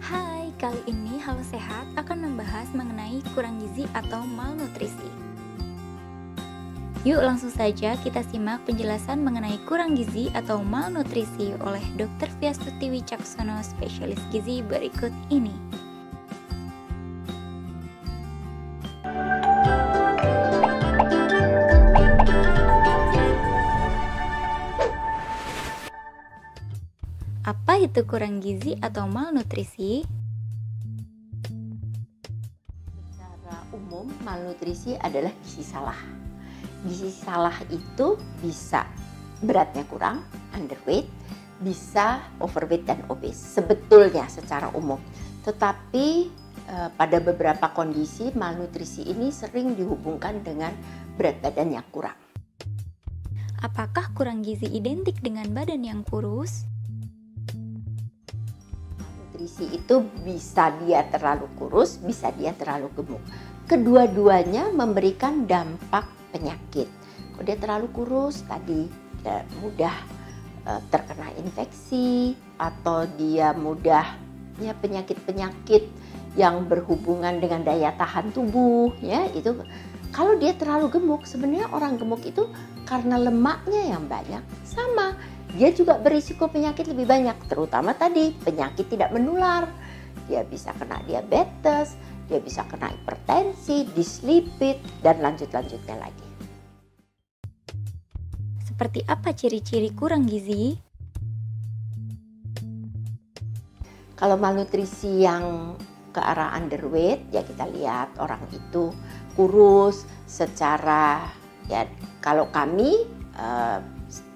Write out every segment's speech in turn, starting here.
Hai, kali ini Halo Sehat akan membahas mengenai kurang gizi atau malnutrisi. Yuk langsung saja kita simak penjelasan mengenai kurang gizi atau malnutrisi oleh Dr. Fiastuti Wicaksono, spesialis gizi berikut ini. Apa itu kurang gizi atau malnutrisi? Secara umum, malnutrisi adalah gizi salah. Gizi salah itu bisa beratnya kurang, underweight, bisa overweight dan obese. Sebetulnya secara umum. Tetapi pada beberapa kondisi malnutrisi ini sering dihubungkan dengan berat badan yang kurang. Apakah kurang gizi identik dengan badan yang kurus? Nutrisi itu bisa dia terlalu kurus, bisa dia terlalu gemuk. Kedua-duanya memberikan dampak penyakit. Kalau dia terlalu kurus, tadi dia mudah terkena infeksi atau dia mudah penyakit-penyakit yang berhubungan dengan daya tahan tubuh, ya itu. Kalau dia terlalu gemuk, sebenarnya orang gemuk itu karena lemaknya yang banyak, sama. Dia juga berisiko penyakit lebih banyak, terutama tadi penyakit tidak menular. Dia bisa kena diabetes, dia bisa kena hipertensi, dislipid, dan lanjut-lanjutnya lagi. Seperti apa ciri-ciri kurang gizi? Kalau malnutrisi yang ke arah underweight, ya kita lihat orang itu kurus secara, ya kalau kami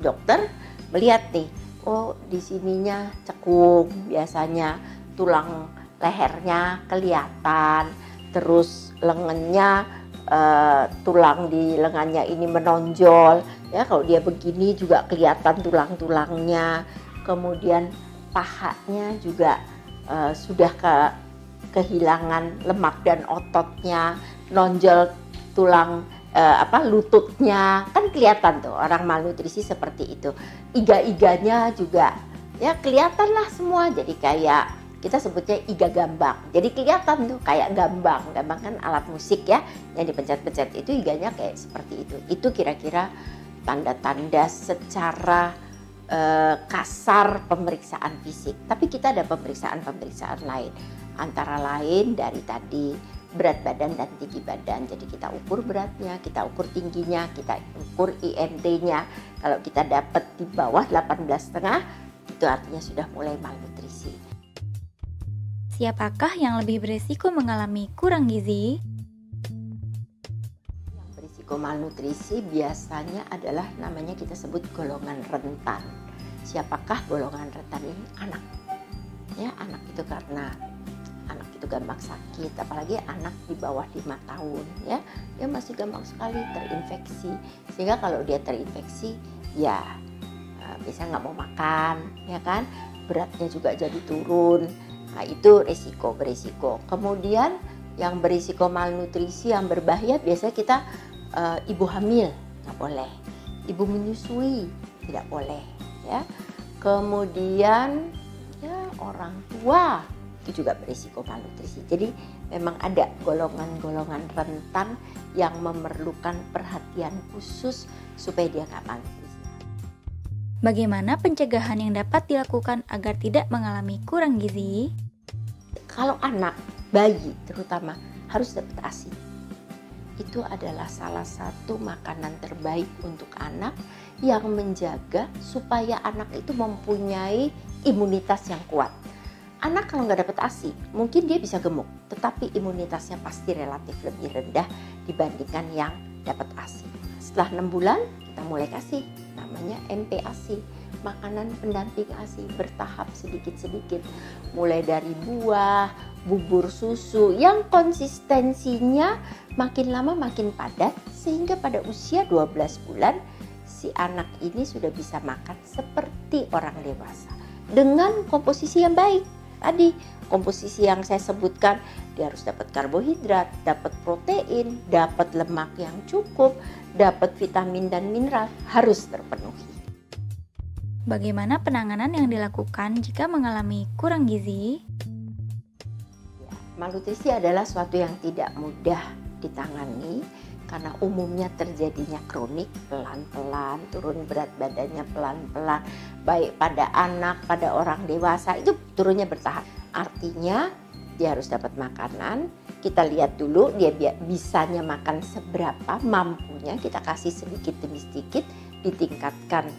dokter melihat nih, oh di sininya cekung, biasanya tulang lehernya kelihatan, terus lengannya tulang di lengannya ini menonjol, ya kalau dia begini juga kelihatan tulang-tulangnya, kemudian pahanya juga sudah kehilangan lemak dan ototnya, nonjol tulang lututnya, kan kelihatan tuh orang malnutrisi seperti itu. Iga-iganya juga ya kelihatan lah semua, jadi kayak kita sebutnya iga gambang, jadi kelihatan tuh kayak gambang kan alat musik ya, yang dipencet-pencet itu iganya kayak seperti itu kira-kira tanda-tanda secara kasar pemeriksaan fisik. Tapi kita ada pemeriksaan lain, antara lain dari tadi berat badan dan tinggi badan. Jadi kita ukur beratnya, kita ukur tingginya, kita ukur IMT-nya. Kalau kita dapat di bawah 18,5, itu artinya sudah mulai malnutrisi. Siapakah yang lebih beresiko mengalami kurang gizi? Yang berisiko malnutrisi biasanya adalah namanya kita sebut golongan rentan. Siapakah golongan rentan ini? Anak. Ya, anak itu karena anak itu gampang sakit, apalagi anak di bawah 5 tahun, ya dia masih gampang sekali terinfeksi. Sehingga kalau dia terinfeksi, ya biasanya nggak mau makan, ya kan, beratnya juga jadi turun. Nah itu berisiko. Kemudian yang berisiko malnutrisi yang berbahaya biasanya kita ibu hamil nggak boleh, ibu menyusui tidak boleh, ya. Kemudian ya orang tua itu juga berisiko malnutrisi. Jadi memang ada golongan-golongan rentan yang memerlukan perhatian khusus supaya dia nggak malnutrisi. Bagaimana pencegahan yang dapat dilakukan agar tidak mengalami kurang gizi? Kalau anak, bayi terutama harus dapat ASI. Itu adalah salah satu makanan terbaik untuk anak yang menjaga supaya anak itu mempunyai imunitas yang kuat. Anak kalau nggak dapat ASI, mungkin dia bisa gemuk, tetapi imunitasnya pasti relatif lebih rendah dibandingkan yang dapat ASI. Setelah 6 bulan, kita mulai kasih namanya MPASI, makanan pendamping ASI, bertahap sedikit-sedikit. Mulai dari buah, bubur susu, yang konsistensinya makin lama makin padat, sehingga pada usia 12 bulan, si anak ini sudah bisa makan seperti orang dewasa. Dengan komposisi yang baik. Tadi komposisi yang saya sebutkan, dia harus dapat karbohidrat, dapat protein, dapat lemak yang cukup, dapat vitamin dan mineral, harus terpenuhi. Bagaimana penanganan yang dilakukan jika mengalami kurang gizi? Malnutrisi adalah suatu yang tidak mudah ditangani karena umumnya terjadinya kronik, pelan-pelan, turun berat badannya pelan-pelan, baik pada anak, pada orang dewasa, itu turunnya bertahap. Artinya dia harus dapat makanan, kita lihat dulu dia bisanya makan seberapa, mampunya kita kasih sedikit demi sedikit, ditingkatkan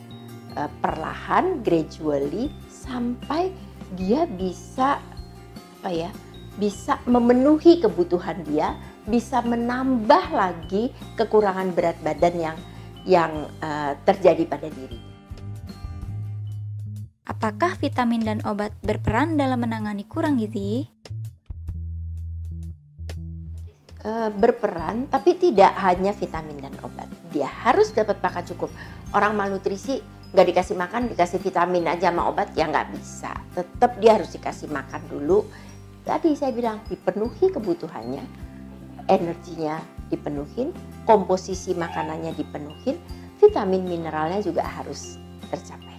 perlahan, gradually, sampai dia bisa bisa memenuhi kebutuhan dia, bisa menambah lagi kekurangan berat badan yang terjadi pada dirinya. Apakah vitamin dan obat berperan dalam menangani kurang gizi? Berperan, tapi tidak hanya vitamin dan obat. Dia harus dapat makan cukup. Orang malnutrisi nggak dikasih makan, dikasih vitamin aja sama obat, ya nggak bisa. Tetap dia harus dikasih makan dulu. Tadi saya bilang dipenuhi kebutuhannya, energinya dipenuhin, komposisi makanannya dipenuhin, vitamin mineralnya juga harus tercapai.